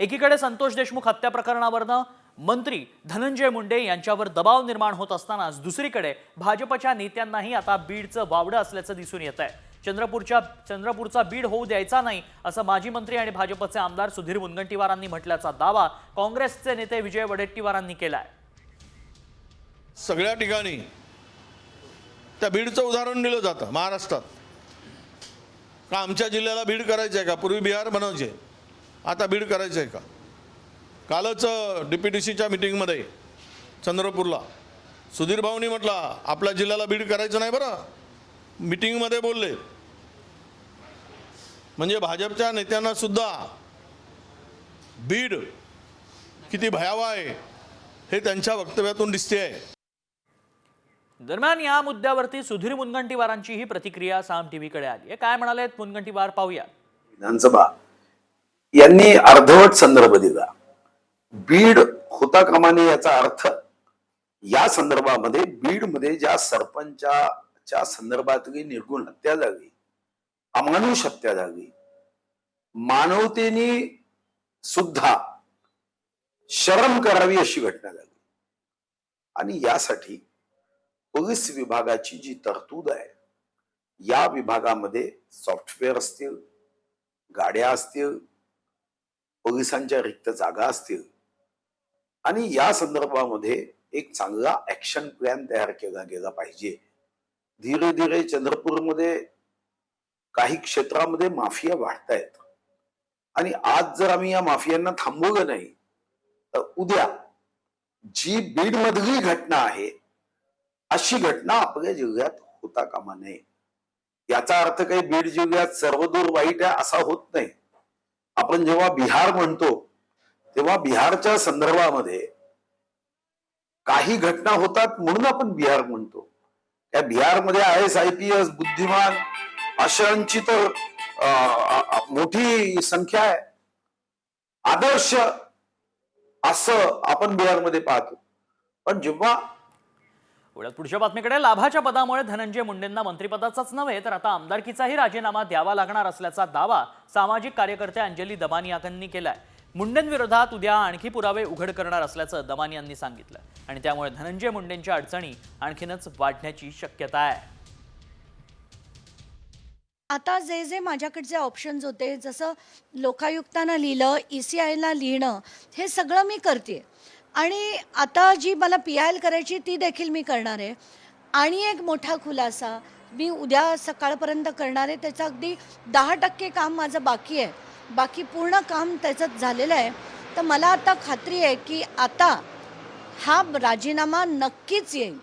एकीकडे संतोष देशमुख हत्या प्रकरणावरनं मंत्री धनंजय मुंडे यांच्यावर दबाव निर्माण होत असतानाच दुसरीकडे भाजपच्या नेत्यांनाही आता बीडचं वावडं असल्याचं दिसून येत आहे। चंद्रपूरचा बीड होऊ द्यायचा नाही असं माजी मंत्री आणि भाजपचे आमदार सुधीर मुनगंटीवारांनी म्हटल्याचा दावा काँग्रेसचे नेते विजय वडेट्टीवारांनी केलाय। सगळ्या ठिकाणी त्या बीडचं उदाहरण दिलं जातं महाराष्ट्रात। का आमच्या जिल्ह्याला बीड करायचं आहे का? पूर्वी बिहार बनायचे, आता बीड करायचं आहे का? कालच DPTCच्या मीटिंगमध्ये चंद्रपूरला सुधीर भाऊंनी म्हटलं आपल्या जिल्ह्याला बीड करायचं नाही बरं, मीटिंगमध्ये बोलले। म्हणजे भाजपच्या नेत्यांना सुद्धा बीड किती भयावह आहे हे त्यांच्या वक्तव्यातून दिसते आहे। दरम्यान या मुद्द्यावरती सुधीर मुनगंटीवारांची ही प्रतिक्रिया साम टीव्हीकडे आली आहे। काय म्हणालेत मुनगंटीवार पाहूया। विधानसभा यांनी अर्धवट संदर्भ दिला, बीड होता कामा नये याचा अर्थ या संदर्भामध्ये बीड मध्ये ज्या सरपंचाच्या संदर्भातली निर्गुण हत्या झाली, अमानुष हत्या झाली, मानवतेने सुद्धा शरम करावी अशी घटना झाली। आणि यासाठी पोलीस विभागाची जी तरतूद आहे, या विभागामध्ये सॉफ्टवेअर असतील, गाड्या असतील, पोलिसांच्या रिक्त जागा असतील आणि या संदर्भामध्ये एक चांगला ऍक्शन प्लॅन तयार केला गेला पाहिजे। धीरे धीरे चंद्रपूरमध्ये काही क्षेत्रामध्ये माफिया वाढतायत आणि आज जर आम्ही या माफियांना थांबवलं नाही तर उद्या जी बीड मधली घटना आहे अशी घटना आपल्या जिल्ह्यात होता कामा नये। याचा अर्थ काही बीड जिल्ह्यात सर्वदूर वाईट आहे असा होत नाही। आपण जेव्हा बिहार म्हणतो तेव्हा बिहारच्या संदर्भामध्ये काही घटना होतात म्हणून आपण बिहार म्हणतो। त्या बिहारमध्ये IAS IPS बुद्धिमान अशांची तर मोठी संख्या आहे, आदर्श असं आपण बिहारमध्ये पाहतो। पण जेव्हा पुढच्या बातमीकडे, लाभाच्या पदामुळे धनंजय मुंडेंना मंत्रिपदाचाच नव्हे तर आता आमदारकीचाही राजीनामा द्यावा लागणार असल्याचा दावा सामाजिक कार्यकर्ते अंजली दमानियांनी केलाय। मुंडेंविरोधात उद्या आणखी पुरावे उघड करणार असल्याचं दमानियांनी सांगितलं आणि त्यामुळे धनंजय मुंडेंच्या अडचणी आणखीनच वाढण्याची शक्यता आहे। आता जे माझ्याकडचे ऑप्शन्स होते, जसं लोकायुक्तांना लिहिलं, ECIला लिहिणं, हे सगळं मी करते आणि आता जी मला PIL करायची ती देखील मी करणार आहे। आणि एक मोठा खुलासा मी उद्या सकाळपर्यंत करणार आहे, त्याचं अगदी 10% काम माझं बाकी आहे, बाकी पूर्ण काम त्याच्यात झालेलं आहे। तर मला आता खात्री आहे की आता हा राजीनामा नक्कीच येईल।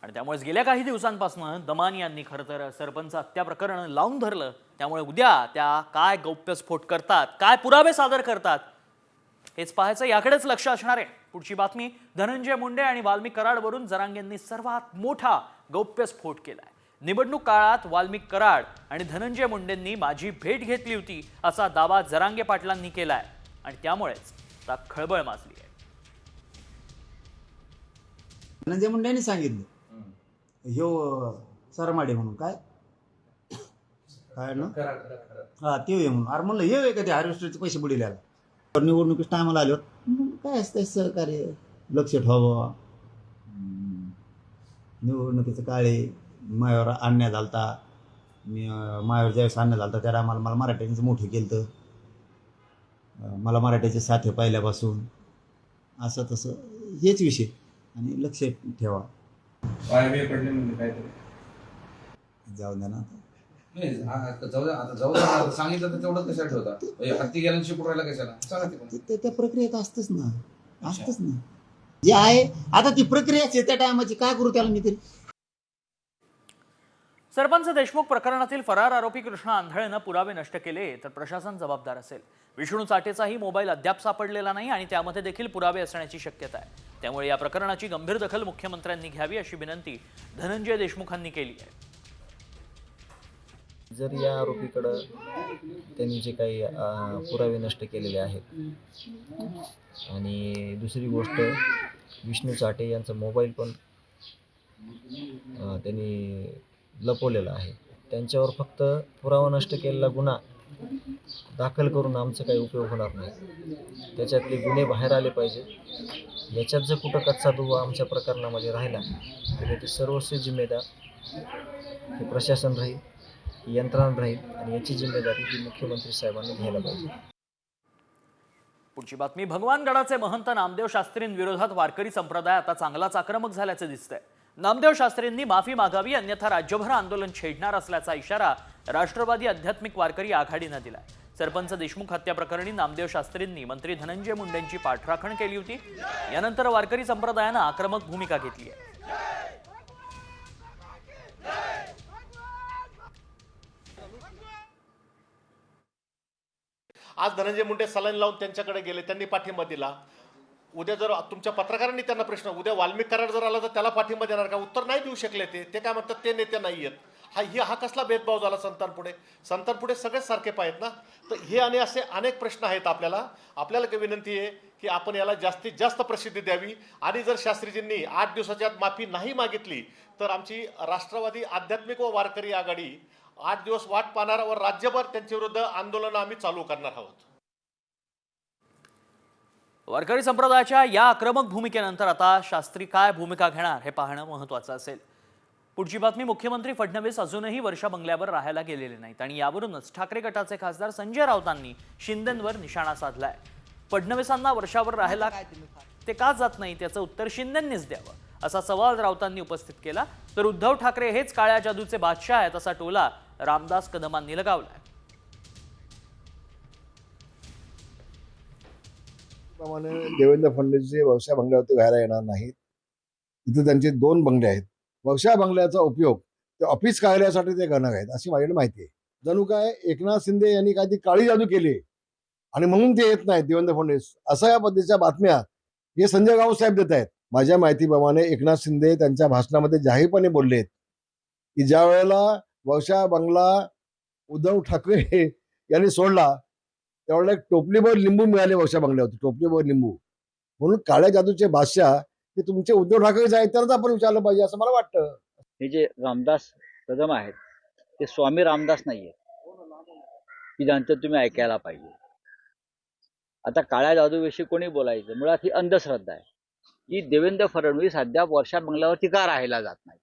आणि त्यामुळे गेल्या काही दिवसांपासून दमानियांनी खरं तर सरपंच हत्या प्रकरण लावून धरलं। त्यामुळे उद्या त्या काय गौप्यस्फोट करतात, काय पुरावे सादर करतात हेच पाहायचं, याकडेच लक्ष असणार आहे। पुढची बातमी, धनंजय मुंडे आणि वाल्मिक कराडवरून जरांगेंनी सर्वात मोठा गौप्यस्फोट केलाय। निवडणूक काळात वाल्मिक कराड आणि धनंजय मुंडेंनी माझी भेट घेतली होती असा दावा जरांगे पाटलांनी केलाय आणि त्यामुळेच आता खळबळ माजली आहे। धनंजय मुंडेंनी सांगितलं ह्यो सरमाडे म्हणून काय ना, हा ते म्हणून। अरे म्हणलं हे का ते हार्वेस्टरचे पैसे बुडीला निवडणुकीच टायमाला आल्यावर काय असतं सहकार्य, लक्ष ठेवावं। निवडणुकीचं काळे मायावर अन्याय झालता, मायावर ज्यावेळेस अन्याय झालता त्या टायमाला मला मराठ्यांचं मोठं केलं तर मला मराठ्याचे साथे पाहिल्यापासून असं तसं हेच विषय आणि लक्ष ठेवा। जाऊ द्या ना, सांगितलं तर तेवढं कशाला ठेवता? हत्ती गेल्यानं शिपडायला कशाला सांगा? त्या प्रक्रियेत असतच ना, असतच ना जे आहे। आता ती प्रक्रियाच आहे त्या टायमाची, काय करू त्याला मी तरी। सरपंच देशमुख प्रकरणातील फरार आरोपी कृष्णा आंधळेनं पुरावे नष्ट केले तर प्रशासन जबाबदार असेल। विष्णू चाटेचाही मोबाईल अद्याप सापडलेला नाही आणि त्यामध्ये देखील पुरावे असण्याची शक्यता आहे। त्यामुळे या प्रकरणाची गंभीर दखल मुख्यमंत्र्यांनी घ्यावी अशी विनंती धनंजय देशमुखांनी केली आहे। जर या आरोपीकडं त्यांनी जे काही पुरावे नष्ट केलेले आहेत आणि दुसरी गोष्ट विष्णू चाटे यांचा मोबाईल पण त्यांनी लपवलेला आहे, त्यांच्यावर फक्त पुरावा नष्ट केलेला गुन्हा दाखल करून आमचा काही उपयोग होणार नाही. त्याच्यातले गुन्हे बाहेर आले पाहिजे. याच्यात जर कुठं कच्चा दुवा आमच्या प्रकरणामध्ये राहिला तर याची सर्वस्वी जिम्मेदार हे प्रशासन राहील, ही यंत्रणा राहील आणि याची जिम्मेदारी ही मुख्यमंत्री साहेबांनी घ्यायला पाहिजे. पुढची बातमी. भगवानगडाचे महंत नामदेव शास्त्रींविरोधात वारकरी संप्रदाय आता चांगलाच आक्रमक झाल्याचे दिसतंय. नामदेव शास्त्रींनी माफी मागावी, अन्यथा राज्यभर आंदोलन छेडणार असल्याचा इशारा राष्ट्रवादी आध्यात्मिक वारकरी आघाडीनं दिलाय. सरपंच देशमुख हत्या प्रकरणी नामदेव शास्त्रींनी मंत्री धनंजय मुंडेंची पाठराखण केली होती. यानंतर वारकरी संप्रदायानं आक्रमक भूमिका घेतली आहे. आज धनंजय मुंडे सलाईन लावून त्यांच्याकडे गेले, त्यांनी पाठिंबा दिला. उद्या जर तुमच्या पत्रकारांनी त्यांना प्रश्न, उद्या वाल्मिक करार जर आला तर त्याला पाठिंबा देणार का? उत्तर नाही देऊ शकले. ते काय म्हणतात, ते नेते नाही आहेत. हा कसला भेदभाव झाला संतांपुढे? संतांपुढे सगळेच सारखे पाहिजेत ना. तर हे आणि असे अनेक प्रश्न आहेत. आपल्याला काय विनंती आहे की आपण याला जास्तीत जास्त प्रसिद्धी द्यावी. आणि जर शास्त्रीजींनी 8 दिवसाच्या आत माफी नाही मागितली तर आमची राष्ट्रवादी आध्यात्मिक व वारकरी आघाडी 8 दिवस वाट पाहणार व राज्यभर त्यांच्या विरुद्ध आंदोलन आम्ही चालू करणार आहोत. वारकरी संप्रदायाच्या या आक्रमक भूमिकेनंतर आता शास्त्री काय भूमिका घेणार हे पाहणं महत्त्वाचं असेल. पुढची बातमी. मुख्यमंत्री फडणवीस अजूनही वर्षा बंगल्यावर राहायला गेलेले नाहीत आणि यावरूनच ठाकरे गटाचे खासदार संजय राऊतांनी शिंदेंवर निशाणा साधलाय. फडणवीसांना वर्षावर राहायला ते का जात नाही त्याचं उत्तर शिंदेंनीच द्यावं, असा सवाल राऊतांनी उपस्थित केला. तर उद्धव ठाकरे हेच काळ्या जादूचे बादशाह आहेत असा टोला रामदास कदमांनी लगावलाय. देवेंद्र फडणवीसचे वर्षा बंगल्यावरती राहायला येणार नाहीत. तिथे त्यांचे 2 बंगले आहेत. वर्षा बंगल्याचा उपयोग ते ऑफिस कार्यालयासाठी ते करणार आहेत अशी माझ्याकडे माहिती आहे. जणू काय एकनाथ शिंदे यांनी काहीतरी काळी जादू केली आणि म्हणून ते येत नाहीत देवेंद्र फडणवीस, अशा या पद्धतीच्या बातम्या हे संजय राऊत साहेब देत आहेत. माझ्या माहितीप्रमाणे एकनाथ शिंदे त्यांच्या भाषणामध्ये जाहीरपणे बोललेत की ज्या वेळेला वर्षा बंगला उद्धव ठाकरे यांनी सोडला त्यावेळेला एक टोपलीभर लिंबू मिळाले वर्षा बंगल्यावरती, टोपलीभर लिंबू. म्हणून काळ्या जादूचे बादशाह हे तुमचे उद्धव ठाकरे आहेत तरच आपण विचारलं पाहिजे असं मला वाटतं. हे जे रामदास कदम आहेत ते स्वामी रामदास नाहीये की ज्यांचं तुम्ही ऐकायला पाहिजे. आता काळ्या जादूविषयी कोणी बोलायचं? मुळात ही अंधश्रद्धा आहे की देवेंद्र फडणवीस अद्याप वर्षा बंगल्यावरती का राहायला जात नाही.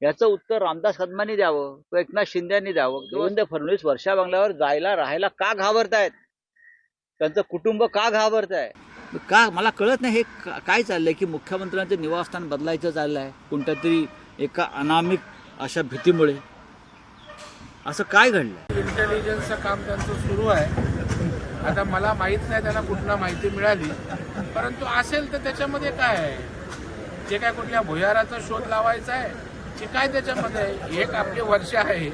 याचं उत्तर रामदास कदमांनी द्यावं किंवा एकनाथ शिंदेनी द्यावं. देवेंद्र फडणवीस वर्षा बंगल्यावर जायला राहायला का घाबरतायत? त्यांचं कुटुंब का घाबरताय? का मला कळत नाही. हे काय चाललंय की मुख्यमंत्र्यांचं निवासस्थान बदलायचं चाललंय कोणत्या तरी एका अनामिक अशा भीतीमुळे? असं काय घडलं? इंटेलिजन्सचं काम त्यांचं सुरू आहे. आता मला माहीत नाही त्यांना कुठला माहिती मिळाली, परंतु असेल तर त्याच्यामध्ये काय आहे? जे काय कुठल्या भुयाराचा शोध लावायचा आहे की काय त्याच्यामध्ये? एक आपले वर्ष आहे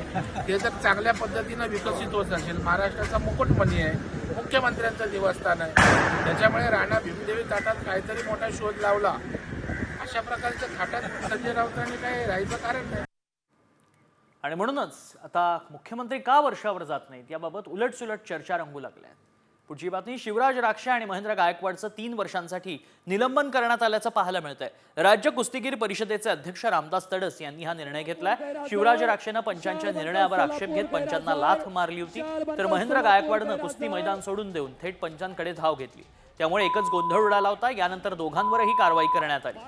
ते जर चांगल्या पद्धतीनं विकसित होत असेल, महाराष्ट्राचा मुकुटमणी आहे, मुख्यमंत्र्यांचं निवासस्थान आहे, त्याच्यामुळे राणा भीमदेवी थाटात काहीतरी मोठा शोध लावला अशा प्रकारच्या थाटात संजय राऊतांनी काय राहायचं कारण नाही. आणि म्हणूनच आता मुख्यमंत्री का वर्षावर जात नाहीत याबाबत उलटसुलट चर्चा रंगू लागल्या. पुढची बातमी. शिवराज राक्षे आणि महेंद्र गायकवाडचं 3 वर्षांसाठी निलंबन करण्यात आल्याचं पाहायला मिळतंय. राज्य कुस्तीगीर परिषदेचे अध्यक्ष रामदास तडस यांनी हा निर्णय घेतलाय. शिवराज राक्षेनं पंचांच्या निर्णयावर आक्षेप घेत पंचांना लाथ मारली होती, तर महेंद्र गायकवाडनं कुस्ती मैदान सोडून देऊन थेट पंचांकडे धाव घेतली. त्यामुळे एकच गोंधळ उडाला होता. यानंतर दोघांवरही कारवाई करण्यात आली.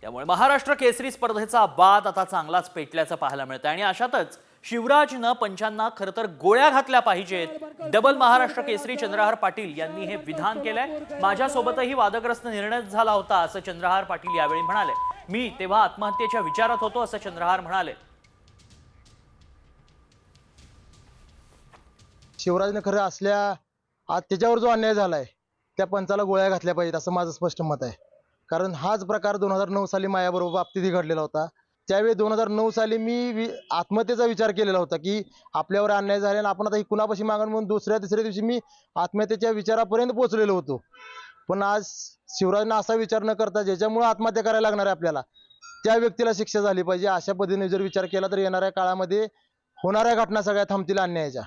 त्यामुळे महाराष्ट्र केसरी स्पर्धेचा वाद आता चांगलाच पेटल्याचं पाहायला मिळतं. आणि अशातच शिवराजनं पंचांना खरं तर गोळ्या घातल्या पाहिजेत. डबल महाराष्ट्र केसरी चंद्रहार पाटील यांनी हे विधान केलंय. माझ्यासोबतही वादग्रस्त निर्णय झाला होता असं चंद्रहार पाटील यावेळी म्हणाले. मी तेव्हा आत्महत्येच्या विचारात होतो असं चंद्रहार म्हणाले. शिवराजने खरं असल्या आज त्याच्यावर जो अन्याय झालाय त्या पंचाला गोळ्या घातल्या पाहिजेत असं माझं स्पष्ट मत आहे. कारण हाच प्रकार 2009 साली माझ्याबरोबर बाबतीत घडलेला होता. त्यावेळी 2009 साली मी आत्महत्येचा विचार केलेला होता की आपल्यावर अन्याय झाला आणि आपण आता ही कुणापाशी मागण म्हणून दुसऱ्या तिसऱ्या दिवशी मी आत्महत्येच्या विचारापर्यंत पोहोचलेलो होतो. पण आज शिवराजनं असा विचार न करता ज्याच्यामुळे आत्महत्या करायला लागणार आहे आपल्याला त्या व्यक्तीला शिक्षा झाली पाहिजे. अशा पद्धतीने जर विचार केला तर येणाऱ्या काळामध्ये होणाऱ्या घटना सगळ्या थांबतील अन्यायाच्या.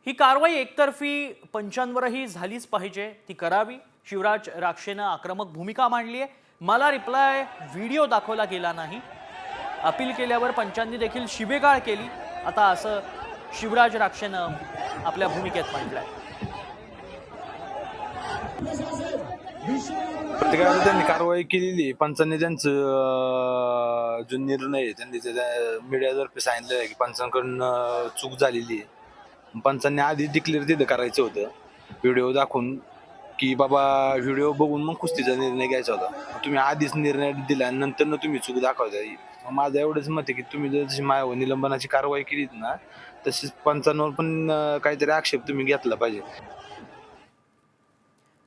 ही कारवाई एकतर्फी पंचांवरही झालीच पाहिजे, ती करावी. शिवराज राक्षेनं आक्रमक भूमिका मांडली आहे. मला रिप्लाय व्हिडिओ दाखवला गेला नाही. अपील केल्यावर पंचांनी देखील शिवेगाळ केली. आता असं शिवराज राक्षेनं आपल्या भूमिकेत म्हटलंय. प्रत्येकाला त्यांनी कारवाई केलेली. पंचांनी त्यांचं जो निर्णय आहे त्यांनी मीडियातर्फे सांगितलेलं आहे की पंचांकडून चूक झालेली आहे. पंचांनी आधी डिक्लेअर तिथं करायचं होतं व्हिडिओ दाखवून की बाबा व्हिडिओ बघून मग कुस्तीचा निर्णय घ्यायचा होता. तुम्ही आधीच निर्णय दिला आणि नंतर तुम्ही चूक दाखवताय. माझं एवढंच मत आहे की तुम्ही जशी माझ्यावर निलंबनाची कारवाई केलीत ना तशीच पंचांवर पण काहीतरी आक्षेप तुम्ही घेतला पाहिजे.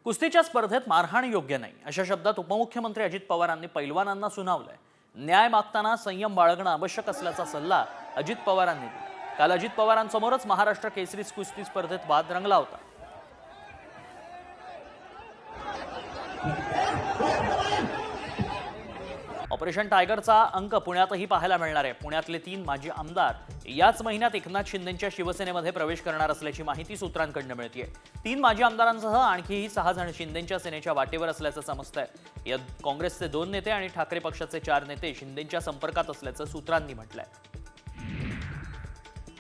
कुस्तीच्या स्पर्धेत मारहाण योग्य नाही अशा शब्दात उपमुख्यमंत्री अजित पवारांनी पैलवानांना सुनावलंय. न्याय मागताना संयम बाळगणं आवश्यक असल्याचा सल्ला अजित पवारांनी दिला. काल अजित पवारांसमोरच महाराष्ट्र केसरी कुस्ती स्पर्धेत वाद रंगला होता. ऑपरेशन टायगरचा अंक पुण्यातही पाहायला मिळणार आहे. पुण्यातले 3 माजी आमदार याच महिन्यात एकनाथ शिंदेंच्या शिवसेनेमध्ये प्रवेश करणार असल्याची माहिती सूत्रांकडून मिळतेय. 3 माजी आमदारांसह आणखीही 6 जण शिंदेंच्या सेनेच्या वाटेवर असल्याचं समजतंय. यात काँग्रेसचे 2 नेते आणि ठाकरे पक्षाचे 4 नेते शिंदेंच्या संपर्कात असल्याचं सूत्रांनी म्हटलंय.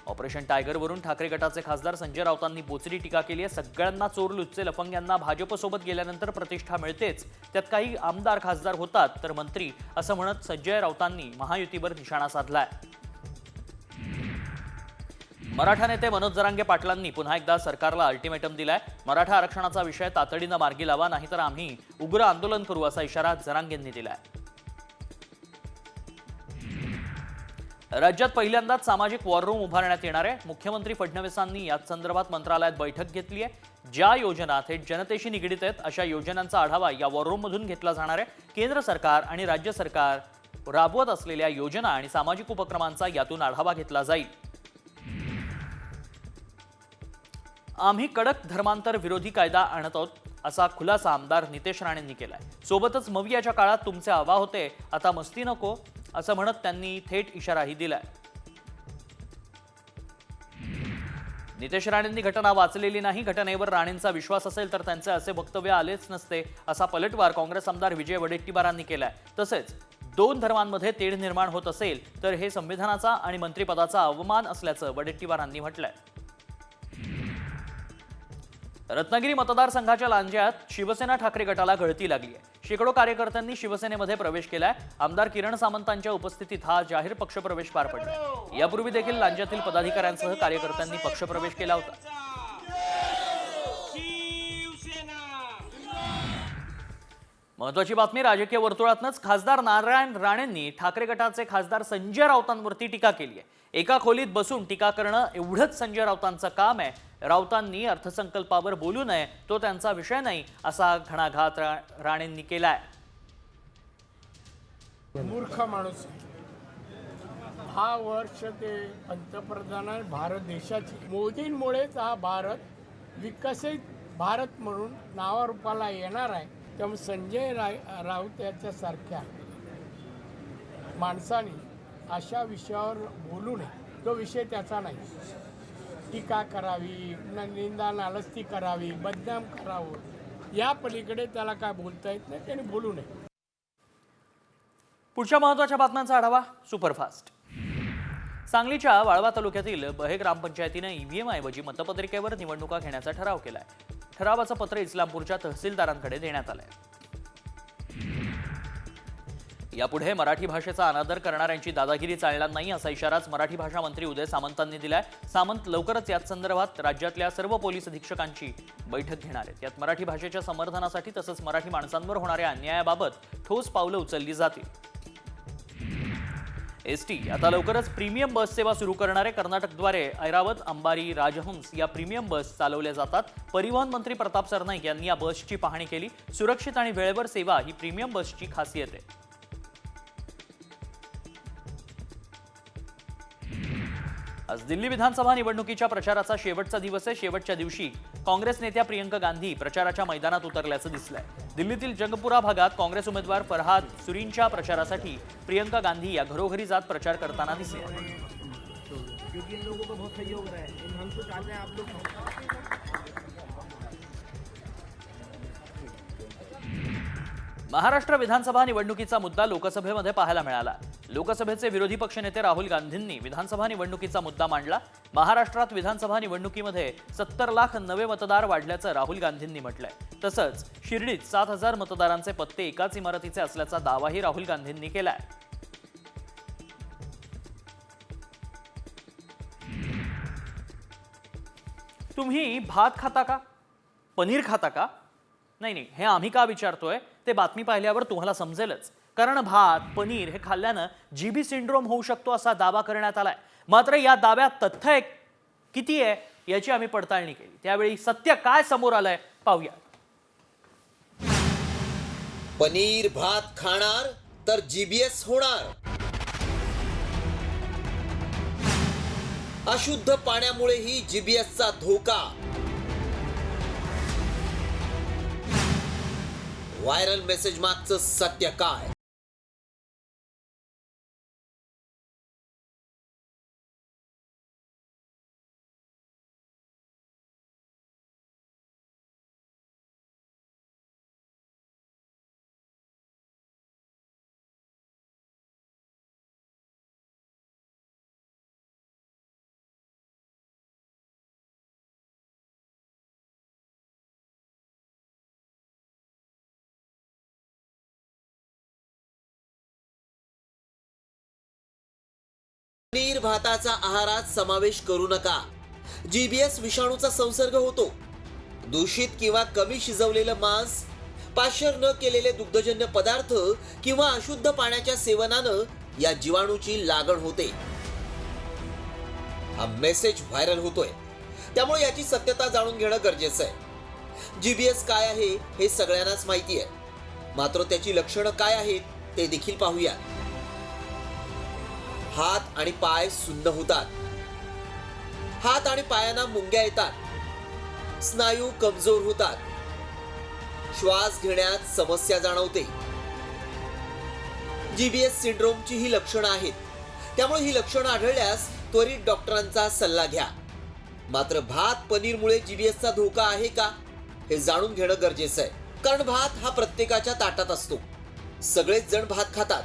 ऑपरेशन टायगरवरून ठाकरे गटाचे खासदार संजय राऊतांनी बोचरी टीका केली आहे. सगळ्यांना चोर लुच्चे लफंग्यांना भाजपसोबत गेल्यानंतर प्रतिष्ठा मिळतेच, त्यात काही आमदार खासदार होतात तर मंत्री असं म्हणत संजय राऊतांनी महायुतीवर निशाणा साधलाय. मराठा नेते मनोज जरांगे पाटलांनी पुन्हा एकदा सरकारला अल्टिमेटम दिलाय. मराठा आरक्षणाचा विषय तातडीनं मार्गी लावा, नाहीतर आम्ही उग्र आंदोलन करू असा इशारा जरांगेंनी दिलाय. राज्यात पहिल्यांदाच सामाजिक वॉर रूम उभारण्यात येणार आहे. मुख्यमंत्री फडणवीसांनी याच संदर्भात मंत्रालयात बैठक घेतली आहे. ज्या योजना थेट जनतेशी निगडीत आहेत अशा योजनांचा आढावा या वॉर रूममधून घेतला जाणार आहे. केंद्र सरकार आणि राज्य सरकार राबवत असलेल्या योजना आणि सामाजिक उपक्रमांचा यातून आढावा घेतला जाईल. आम्ही कडक धर्मांतर विरोधी कायदा आणत आहोत असा खुलासा आमदार नितेश राणेंनी केलाय. सोबतच मवियाच्या काळात तुमचे आवा होते, आता मस्ती नको असं म्हणत त्यांनी थेट इशाराही दिलाय. नितेश राणेंनी घटना वाचलेली नाही, घटनेवर राणेंचा विश्वास असेल तर त्यांचे असे वक्तव्य आलेच नसते असा पलटवार काँग्रेस आमदार विजय वडेट्टीवारांनी केलाय. तसेच 2 धर्मांमध्ये तेढ निर्माण होत असेल तर हे संविधानाचा आणि मंत्रिपदाचा अवमान असल्याचं वडेट्टीवारांनी म्हटलंय. रत्नागिरी मतदारसंघाच्या लांज्यात शिवसेना ठाकरे गटाला गळती लागली आहे. शेकडो कार्यकर्त्यांनी शिवसेनेमध्ये प्रवेश केलाय. आमदार किरण सामंतांच्या उपस्थितीत हा जाहीर पक्षप्रवेश पार पडला. यापूर्वी देखील लांज्यातील पदाधिकाऱ्यांसह कार्यकर्त्यांनी पक्षप्रवेश केला होता. महत्वाची बातमी, राजकीय वर्तुळातूनच खासदार नारायण राणेंनी ठाकरे गटाचे खासदार संजय राऊतांवरती टीका केली आहे. एका खोलीत बसून टीका करणं एवढंच संजय राऊतांचं काम आहे. राऊतांनी अर्थसंकल्पावर बोलू नये, तो त्यांचा विषय नाही असा घणाघात राणेंनी केलाय. मूर्ख माणूस 10 वर्ष ते पंतप्रधान आहे भारत देशाचे. मोदींमुळेच हा भारत विकसित भारत म्हणून नावारूपाला येणार आहे. त्यामुळे संजय राऊत याच्यासारख्या माणसाने अशा विषयावर बोलू नये. तो विषय त्याचा नाही. टीका करावी, निंदा नालस्ती करावी, बदनाम करावं, या पलीकडे त्याला काय बोलता येत नाही. त्याने बोलू नये. पुढच्या महत्त्वाच्या बातम्यांचा आढावा सुपरफास्ट. सांगलीच्या वाळवा तालुक्यातील बहे ग्रामपंचायतीनं ईव्हीएम ऐवजी मतपत्रिकेवर निवडणुका घेण्याचा ठराव केलाय. ठरावाचं पत्र इस्लामपूरच्या तहसीलदारांकडे देण्यात आलंय. यापुढे मराठी भाषेचा अनादर करणाऱ्यांची दादागिरी चालणार नाही असा इशाराच मराठी भाषा मंत्री उदय सामंतांनी दिलाय. सामंत लवकरच याच संदर्भात राज्यातल्या सर्व पोलीस अधीक्षकांची बैठक घेणार आहेत. यात मराठी भाषेच्या समर्थनासाठी तसंच मराठी माणसांवर होणाऱ्या अन्यायाबाबत ठोस पावलं उचलली जातील. एसटी आता लवकरच प्रीमियम बस सेवा सुरू करणार आहे. कर्नाटकद्वारे ऐरावत, अंबारी, राजहंस या प्रीमियम बस चालवल्या जातात. परिवहन मंत्री प्रताप सरनाईक यांनी या बसची पाहणी केली. सुरक्षित आणि वेळेवर सेवा ही प्रीमियम बसची खासियत आहे. आज दिल्ली विधानसभा निवडणुकीच्या प्रचाराचा शेवटचा दिवस आहे. शेवटच्या दिवशी काँग्रेस नेत्या प्रियंका गांधी प्रचाराच्या मैदानात उतरल्याचं दिसलंय. दिल्लीतील जंगपुरा भागात काँग्रेस उमेदवार फरहाद सुरींच्या प्रचारासाठी प्रियंका गांधी या घरोघरी जात प्रचार करताना दिसल्या. क्योंकि इन लोगों का बहुत सहयोग रहा है। हम तो चाहते हैं आप लोग महाराष्ट्र विधानसभा निवडणुकीचा मुद्दा लोकसभेमध्ये पाहायला मिळाला। लोकसभेचे विरोधी पक्षनेते राहुल गांधींनी विधानसभा निवडणुकीचा मुद्दा मांडला। महाराष्ट्रात विधानसभा निवडणुकीमध्ये 70 लाख नवे मतदार वाढल्याचं राहुल गांधींनी म्हटलंय। तसंच शिर्डीत 7,000 मतदारांचे पत्ते एकाच इमारतीचे असल्याचा दावाही राहुल गांधींनी केलाय। तुम्ही भात खाता का? पनीर खाता का? नाही, हे आम्ही का विचारतोय ते बातमी पाहिल्यावर तुम्हाला समजेलच। कारण भात पनीर हे खाल्ल्यानं जीबी सिंड्रोम होऊ शकतो असा दावा करण्यात आलाय। मात्र या दाव्यात तथ्य किती आहे याची आम्ही पडताळणी केली। त्यावेळी सत्य काय समोर आलंय पाहूया। पनीर भात खाणार तर जीबीएस होणार। अशुद्ध पाण्यामुळेही जीबीएसचा धोका। व्हायरल मेसेज मागचं सत्य काय? पनीर भाताचा आहारात समावेश करू नका। जीबीएस विषाणूचा संसर्ग होतो। दूषित किंवा कमी शिजवलेलं मांस, पाश्चर न केलेले दुग्धजन्य पदार्थ किंवा अशुद्ध पाण्याच्या सेवनानं या जीवाणूची लागण होते। हा मेसेज व्हायरल होतोय, त्यामुळे याची सत्यता जाणून घेणं गरजेचं आहे। जीबीएस काय आहे हे सगळ्यांनाच माहिती आहे, मात्र त्याची लक्षणं काय आहेत ते देखील पाहूया। हात आणि पाय सुन्न होतात। हात आणि पायांना मुंग्या येतात। स्नायू कमजोर होतात। श्वास घेण्यात समस्या जाणवते। जीबीएस सिंड्रोमची ही लक्षणं आहेत, त्यामुळे ही लक्षणं आढळल्यास त्वरित डॉक्टरांचा सल्ला घ्या। मात्र भात पनीरमुळे जीबीएसचा धोका आहे का हे जाणून घेणं गरजेचं आहे। कारण भात हा प्रत्येकाच्या ताटात असतो। सगळेच जण भात खातात,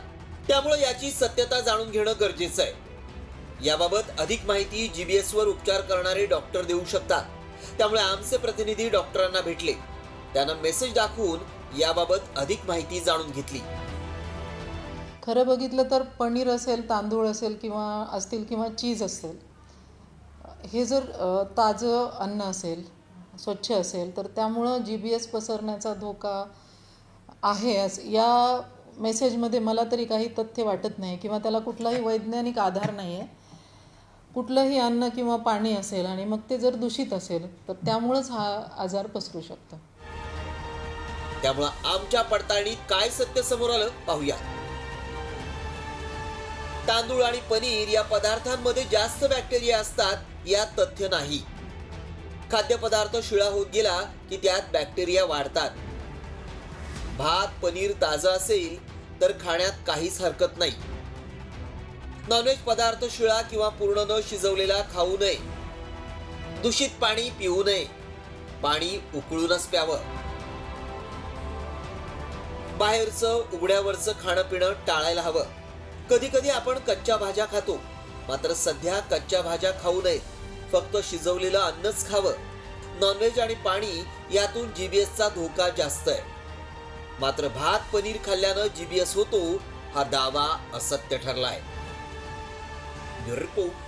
त्यामुळे याची सत्यता जाणून घेणं गरजेचं आहे। याबाबत अधिक माहिती जीबीएस वर उपचार करणारे डॉक्टर देऊ शकतात। त्यामुळे आमचे प्रतिनिधी डॉक्टरांना भेटले, त्यांना मेसेज दाखवून याबाबत अधिक माहिती जाणून घेतली। खरं बघितलं तर पनीर असेल, तांदूळ असेल किंवा चीज असेल, हे जर ताजं अन्न असेल, स्वच्छ असेल, तर त्यामुळं जीबीएस पसरण्याचा धोका आहे या मेसेजमध्ये मला तरी काही तथ्य वाटत नाही किंवा त्याला कुठलाही वैज्ञानिक आधार नाही आहे। कुठलंही अन्न किंवा पाणी असेल आणि मग ते जर दूषित असेल तर त्यामुळेच हा आजार पसरू शकतो। त्यामुळे आमच्या पडताळणीत काय सत्य समोर आलं पाहूया। तांदूळ आणि पनीर या पदार्थांमध्ये जास्त बॅक्टेरिया असतात यात तथ्य नाही। खाद्यपदार्थ शिळा होत गेला की त्यात बॅक्टेरिया वाढतात। भात पनीर ताजं असेल तर खाण्यात काहीच हरकत नाही। नॉनव्हेज पदार्थ शिळा किंवा पूर्ण न शिजवलेला खाऊ नये। दूषित पाणी पिऊ नये। पाणी उकळूनच प्यावं। बाहेरचं उघड्यावरचं खाणं पिणं टाळायला हवं। कधी कधी आपण कच्च्या भाज्या खातो, मात्र सध्या कच्च्या भाज्या खाऊ नयेत। फक्त शिजवलेलं अन्नच खावं। नॉनव्हेज आणि पाणी यातून जीबीएसचा धोका जास्त आहे। मात्र भात पनीर खाल्ल्यानं जीबीएस होतो हा दावा असत्य ठरलाय। Bureau report